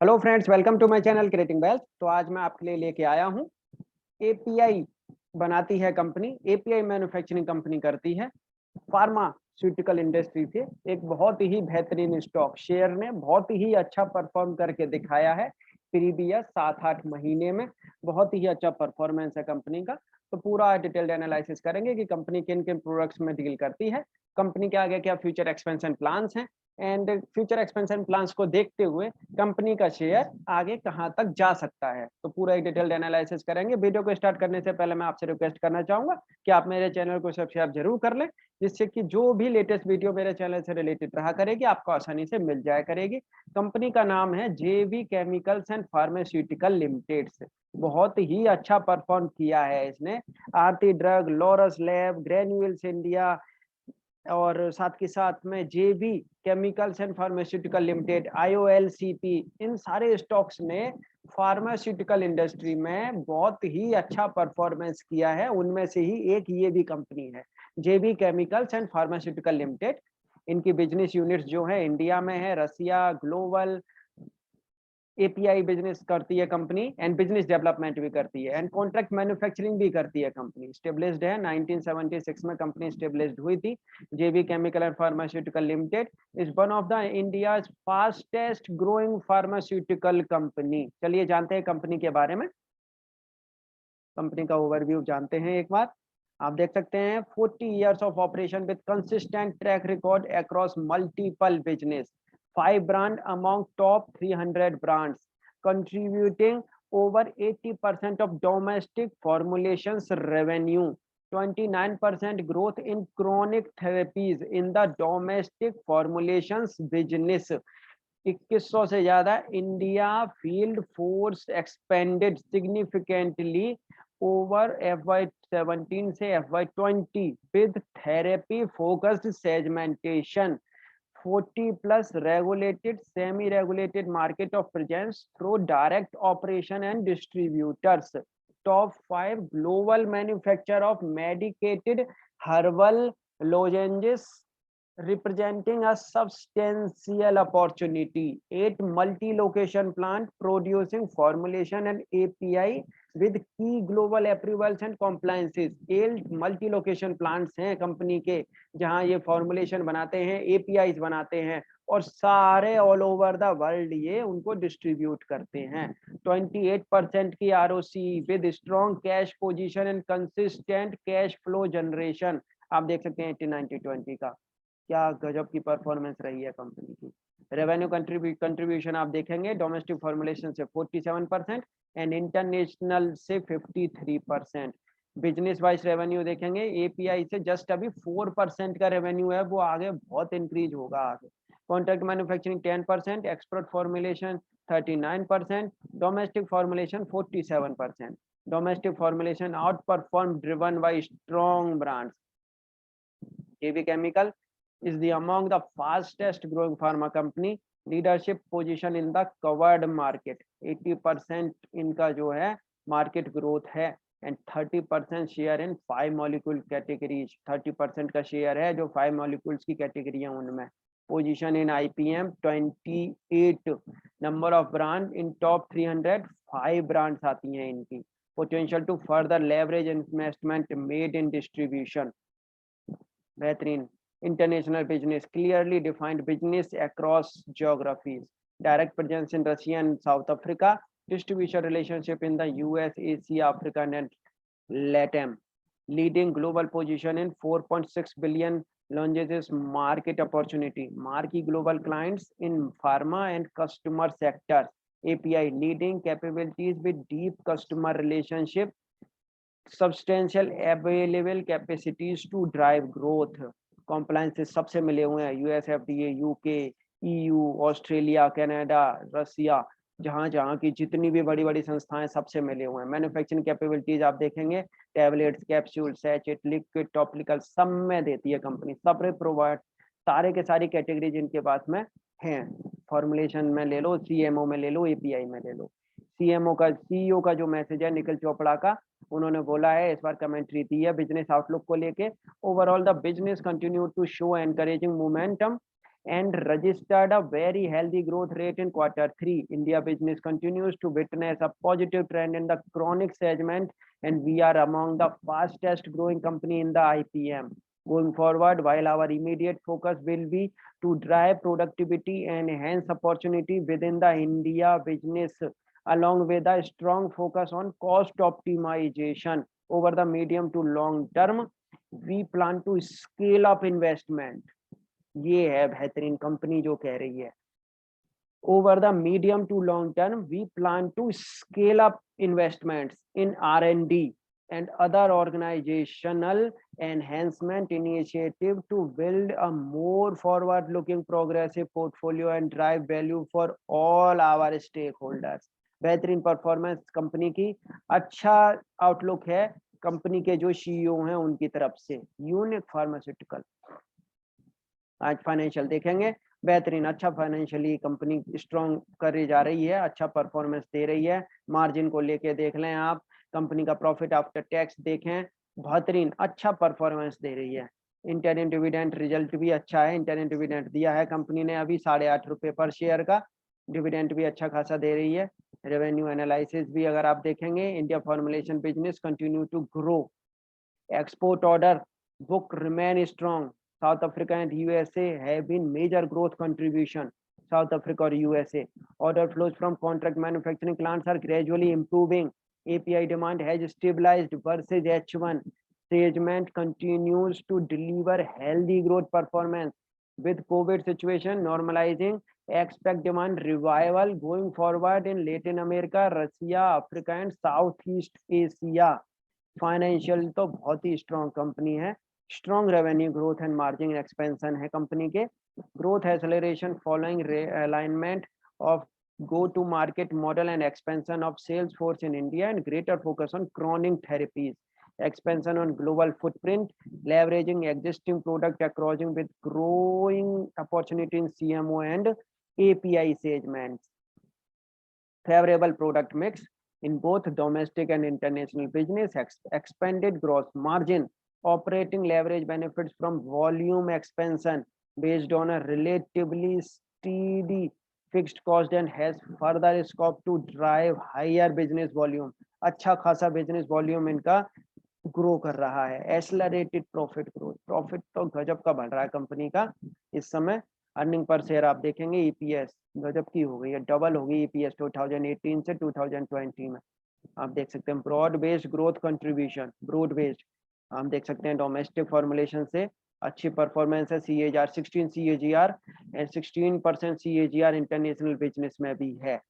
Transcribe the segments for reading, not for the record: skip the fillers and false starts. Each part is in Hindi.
Hello friends, welcome to my channel creating wealth. तो आज मैं आपके लिए लेके आया हूँ। एपीआई बनाती है कंपनी, एपीआई मैन्युफैक्चरिंग कंपनी करती है फार्मास्यूटिकल इंडस्ट्री से। एक बहुत ही बेहतरीन स्टॉक शेयर ने बहुत ही अच्छा परफॉर्म करके दिखाया है। प्रीवियस 7-8 महीने में बहुत ही अच्छा परफॉर्मेंस है कंपनी का। तो पूरा डिटेल्ड एनालिसिस करेंगे कि कंपनी किन किन प्रोडक्ट्स में डील करती है, कंपनी के आगे क्या फ्यूचर एक्सपेंशन प्लान्स हैं, एंड फ्यूचर एक्सपेंशन प्लान्स को देखते हुए कंपनी का शेयर आगे कहां तक जा सकता है। तो पूरा एक डिटेल्ड एनालिसिस करेंगे। वीडियो को स्टार्ट करने से पहले मैं आपसे रिक्वेस्ट करना चाहूंगा कि आप मेरे चैनल को सब्सक्राइब जरूर कर लें, जिससे कि जो भी लेटेस्ट वीडियो मेरे चैनल से रिलेटेड रहा करेगी आपको आसानी से मिल जाया करेगी। कंपनी का नाम है जेवी केमिकल्स एंड फार्मास्यूटिकल लिमिटेड। बहुत ही अच्छा परफॉर्म किया है इसने। Aarti drug, Laurus lab, Granules India और साथ के साथ में JB chemicals and pharmaceutical limited, IOLCP, इन सारे स्टॉक्स ने फार्मास्यूटिकल इंडस्ट्री में बहुत ही अच्छा परफॉर्मेंस किया है। उनमें से ही एक ये भी कंपनी है, जेबी केमिकल्स एंड फार्मास्यूटिकल लिमिटेड। इनकी बिजनेस यूनिट्स जो है इंडिया में है, रसिया, ग्लोबल एपीआई बिजनेस करती है कंपनी, एंड बिजनेस डेवलपमेंट भी करती है, एंड कॉन्ट्रैक्ट मैन्युफैक्चरिंग भी करती है कंपनी। स्टेब्लिश्ड है, 1976 में कंपनी स्टेब्लिश्ड हुई थी। JB chemical and pharmaceutical limited is one of the India fastest growing pharmaceutical company. चलिए जानते हैं कंपनी के बारे में। कंपनी का ओवरव्यू जानते हैं एक बार। आप देख सकते हैं 40 years of operation with consistent track record across multiple business, 5 brand among top 300 brands, contributing over 80% of domestic formulations revenue, 29% growth in chronic therapies in the domestic formulations business, 2100 से ज्यादा India field force expanded significantly over FY17 से FY20 with therapy focused segmentation, 40 plus regulated semi regulated market of presence through direct operation and distributors, top 5 global manufacturer of medicated herbal lozenges representing a substantial opportunity, 8 multi-location plant producing formulation and API with key global approvals and compliances। 8 multi-location plants हैं कंपनी के, जहां ये फॉर्मुलेशन बनाते हैं, APIs बनाते हैं, और सारे ऑल ओवर द वर्ल्ड ये उनको डिस्ट्रीब्यूट करते हैं। 28% की ROC with strong cash position and consistent cash flow generation. आप देख सकते हैं 80-90-20 का क्या गजब की परफॉर्मेंस रही है कंपनी की। रेवेन्यू कंट्रीब्यूशन आप देखेंगे डोमेस्टिक फॉर्मुलेशन से 47% एंड इंटरनेशनल से 53%। बिजनेस वाइज रेवेन्यू देखेंगे, एपीआई से जस्ट अभी 4% का रेवेन्यू है, वो आगे बहुत इंक्रीज होगा आगे। Contract manufacturing 10%, export formulation 39%, domestic formulation 47%। Domestic formulation out perform driven by strong brands. JB Chemical is the among the fastest growing pharma company, leadership position in the covered market, 80% इनका जो है मार्केट ग्रोथ है, and 30% share in 5 molecule categories. 30% का शेयर है जो 5 मॉलिक्यूल्स की कैटेगरी है उनमें। Position in IPM 28, number of brand in top 300, 5 brands आती हैं इनकी। Potential to further leverage investment made in distribution, बेहतरीन। International business, clearly defined business across geographies, direct presence in Russia and South Africa, distribution relationship in the US, Asia, Africa and LATAM, leading global position in 4.6 billion longes market opportunity, marquee global clients in pharma and customer sectors, API leading capabilities with deep customer relationship, substantial available capacities to drive growth, compliance सबसे मिले हुए हैं, US FDA, UK, EU, Australia, Canada, Russia, जहां जहां की जितनी भी बड़ी बड़ी संस्थाएं सबसे मिले हुए हैं। मैन्युफैक्चरिंग कैपेबिलिटीज आप देखेंगे, tablets, capsule, sachet, liquid, topical सब में देती है कंपनी, सब प्रोवाइड, सारे के सारी कैटेगरी जिनके पास में हैं। फॉर्मुलेशन में ले लो, CMO में ले लो, API में ले लो। CMO का CEO का जो मैसेज है निखिल चोपड़ा का, उन्होंने बोला है, इस बार कमेंट्री दी है बिजनेस आउटलुक को लेके। Overall the business continue to show encouraging momentum and registered a very healthy growth rate in Q3. India business continues to witness a positive trend in the chronic segment, and we are among the fastest growing company in the IPM. Going forward, while our immediate focus will be to drive productivity and enhance opportunity within the India business, along with a strong focus on cost optimization over the medium to long term, we plan to scale up investment. ये है बेहतरीन कंपनी जो कह रही है, over the medium to long term we plan to scale up investments in R&D and other organizational enhancement initiative to build a more forward looking progressive portfolio and drive value for all our stakeholders. बेहतरीन परफॉर्मेंस कंपनी की, अच्छा आउटलुक है कंपनी के जो सीईओ हैं उनकी तरफ से। यूनिक फार्मास्यूटिकल, आज फाइनेंशियल देखेंगे, बेहतरीन अच्छा फाइनेंशियली कंपनी स्ट्रॉन्ग कर जा रही है, अच्छा परफॉर्मेंस दे रही है। मार्जिन को लेके देख लें आप, कंपनी का प्रॉफिट आफ्टर टैक्स देखें, बेहतरीन अच्छा परफॉर्मेंस दे रही है। इंटरिम डिविडेंड रिजल्ट भी अच्छा है, इंटरिम डिविडेंड दिया है कंपनी ने अभी 8.5 रुपये पर शेयर का, डिविडेंड भी अच्छा खासा दे रही है। रेवेन्यू एनालिसिस भी अगर आप देखेंगे, India formulation business continue to grow, export order book remain strong. South Africa and USA have been major growth contribution. South Africa or USA. Order flows from contract manufacturing plants are gradually improving. API demand has stabilized versus H1. Segment continues to deliver healthy growth performance. With COVID situation normalizing, expect demand revival going forward in Latin America, Russia, Africa and Southeast Asia. Financial तो बहुत ही स्ट्रॉन्ग कंपनी है, strong revenue growth and margin expansion है कंपनी के, growth acceleration following alignment of go to market model and expansion of sales force in India and greater focus on chronic therapies, expansion on global footprint, leveraging existing product across with growing opportunity in CMO and API segments, favorable product mix in both domestic and international business, expanded gross margin, operating leverage benefits from volume expansion based on a relatively steady fixed cost and has further scope to drive higher business volume. अच्छा खासा business volume इनका ग्रो कर रहा है। एक्सेलरेटेड प्रॉफिट ग्रोथ, प्रॉफिट तो गजब का बढ़ रहा है कंपनी का इस समय। अर्निंग पर शेयर आप देखेंगे, ईपीएस गजब की हो गई है, डबल हो गई ईपीएस 2018 से 2020 में। आप देख सकते हैं broad based growth contribution, broad based हम देख सकते हैं डोमेस्टिक फॉर्मुलेशन से अच्छी परफॉर्मेंस है, CAGR 16 CAGR and 16% CAGR international business में भी है,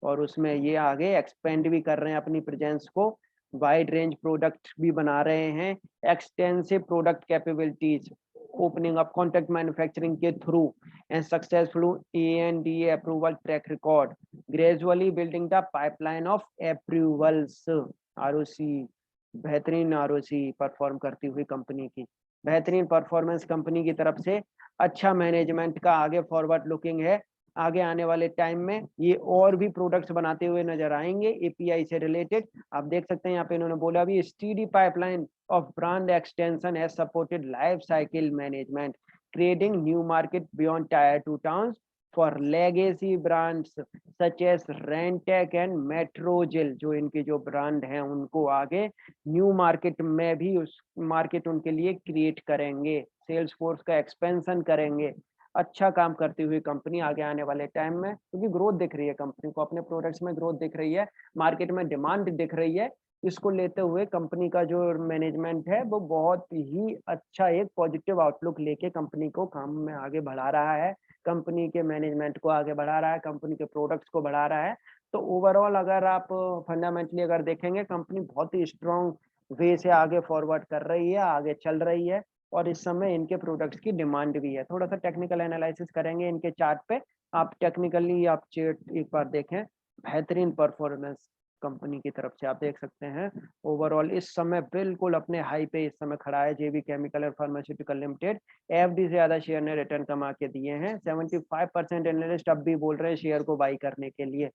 और उसमें ये आगे एक्सपेंड भी कर रहे हैं अपनी प्रेजेंस को, वाइड रेंज प्रोडक्ट भी बना रहे हैं, extensive product capabilities, opening up contract manufacturing के through and successful ANDA approval track record, gradually building the pipeline of approvals. ROC बेहतरीन ROC परफॉर्म करती हुई कंपनी की, बेहतरीन परफॉर्मेंस कंपनी की तरफ से, अच्छा मैनेजमेंट का आगे फॉरवर्ड लुकिंग है। आगे आने वाले टाइम में ये और भी प्रोडक्ट्स बनाते हुए नजर आएंगे API से रिलेटेड। आप देख सकते हैं यहाँ पे इन्होंने बोला भी steady pipeline of brand extension has supported life cycle management, creating new market beyond tier 2 towns for legacy brands such as Rantac and Metrogyl. जो इनके जो ब्रांड हैं उनको आगे न्यू मार्केट में भी उस मार्केट उनके लिए क्रिएट करेंगे, सेल्स फोर्स का एक्सपेंशन करेंगे। अच्छा काम करती हुई कंपनी आगे आने वाले टाइम में, क्योंकि ग्रोथ दिख रही है कंपनी को, अपने प्रोडक्ट्स में ग्रोथ दिख रही है, मार्केट में डिमांड दिख रही है। इसको लेते हुए कंपनी का जो मैनेजमेंट है वो बहुत ही अच्छा एक पॉजिटिव आउटलुक लेके कंपनी को काम में आगे बढ़ा रहा है, कंपनी के मैनेजमेंट को आगे बढ़ा रहा है, कंपनी के प्रोडक्ट्स को बढ़ा रहा है। तो ओवरऑल अगर आप फंडामेंटली अगर देखेंगे, कंपनी बहुत ही स्ट्रॉन्ग वे से आगे फॉरवर्ड कर रही है, आगे चल रही है, और इस समय इनके प्रोडक्ट्स की डिमांड भी है। थोड़ा सा टेक्निकल एनालिसिस करेंगे इनके चार्ट पे, आप टेक्निकली आप चार्ट एक बार देखें, बेहतरीन परफॉर्मेंस कंपनी की तरफ से आप देख सकते हैं। ओवरऑल इस समय बिल्कुल अपने हाई पे इस समय खड़ा है JB chemical and pharmaceutical limited, FD से ज्यादा शेयर ने रिटर्न कमा के दिए हैं। 75% एनालिस्ट अब भी बोल रहे हैं शेयर को बाई करने के लिए।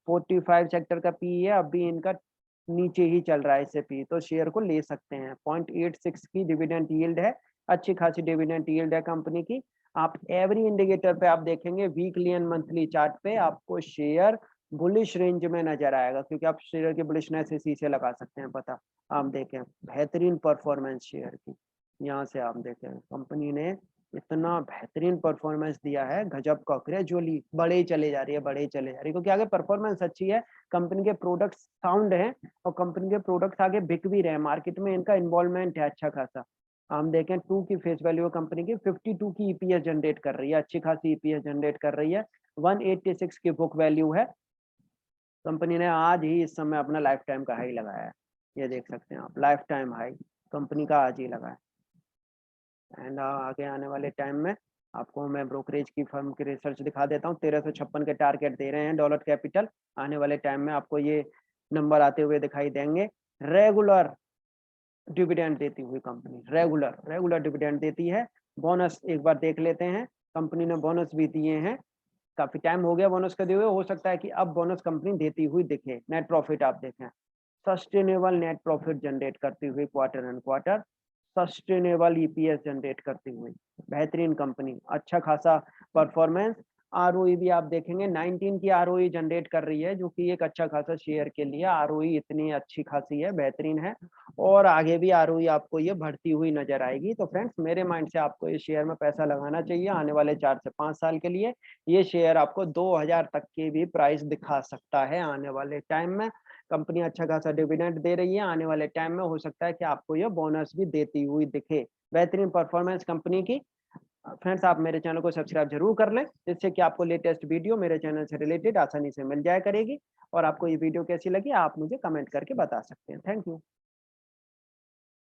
45 सेक्टर का PE है, अब भी इनका नीचे ही चल रहा है इससे PE, तो शेयर को ले सकते हैं। 0.86 की डिविडेंड यील्ड है, अच्छी खासी डिविडेंड यील्ड है कंपनी की। आप एवरी इंडिकेटर पे आप देखेंगे वीकली एंड मंथली चार्ट पे आपको शेयर बुलिश रेंज में नजर आएगा, क्योंकि आप शेयर की बुलिशनेस इसी से लगा सकते हैं पता। आप देखें बेहतरीन परफॉर्मेंस शेयर की, यहाँ से आप देखें कंपनी ने इतना बेहतरीन परफॉर्मेंस दिया है, गजब का, ग्रेजुअली बढ़े चले जा रही है, बढ़े चले जा रही है, क्योंकि आगे परफॉर्मेंस अच्छी है, कंपनी के प्रोडक्ट्स साउंड हैं और कंपनी के प्रोडक्ट्स आगे बिक भी रहे हैं, मार्केट में इनका इन्वॉल्वमेंट है अच्छा खासा। हम देखें 2 की फेस वैल्यू कंपनी की 52 की ईपीएस जनरेट कर रही है, अच्छी खासी ईपीएस जनरेट कर रही है। 186 की बुक वैल्यू है। कंपनी ने आज ही इस समय अपना लाइफ टाइम का हाई लगाया है, ये देख सकते हैं आप, लाइफ टाइम हाई कंपनी का आज ही लगा है। एंड आगे आने वाले टाइम में आपको मैं ब्रोकरेज की फर्म की रिसर्च दिखा देता हूँ। 1356 के टारगेट दे रहे हैं डॉलर कैपिटल, आने वाले टाइम में आपको ये नंबर आते हुए दिखाई देंगे। रेगुलर डिविडेंड देती हुई कंपनी, रेगुलर डिविडेंड देती है। बोनस एक बार देख लेते हैं, कंपनी ने बोनस भी दिए हैं, काफी टाइम हो गया बोनस का दिए हुए, हो सकता है कि अब बोनस कंपनी देती हुई दिखे। नेट प्रॉफिट आप देखें, सस्टेनेबल नेट प्रॉफिट जनरेट करती हुई quarter and quarter, sustainable EPS generate करती हुई, बेहतरीन कंपनी, अच्छा खासा परफॉर्मेंस। आरओई भी आप देखेंगे 19 की आरओई जनरेट कर रही है, जो कि एक अच्छा खासा शेयर के लिए आरओई इतनी अच्छी खासी है, बेहतरीन है, और आगे भी आरओई आपको ये बढ़ती हुई नजर आएगी। तो फ्रेंड्स मेरे माइंड से आपको इस शेयर में पैसा लगाना चाहिए आने वाले 4 से 5 साल के लिए। ये शेयर आपको 2000 तक की भी प्राइस दिखा सकता है आने वाले टाइम में। कंपनी अच्छा खासा डिविडेंड दे रही है, आने वाले टाइम में हो सकता है कि आपको ये बोनस भी देती हुई दिखे। बेहतरीन परफॉर्मेंस कंपनी की। फ्रेंड्स आप मेरे चैनल को सब्सक्राइब जरूर कर लें, जिससे कि आपको लेटेस्ट वीडियो मेरे चैनल से रिलेटेड आसानी से मिल जाया करेगी। और आपको ये वीडियो कैसी लगी आप मुझे कमेंट करके बता सकते हैं। Thank you.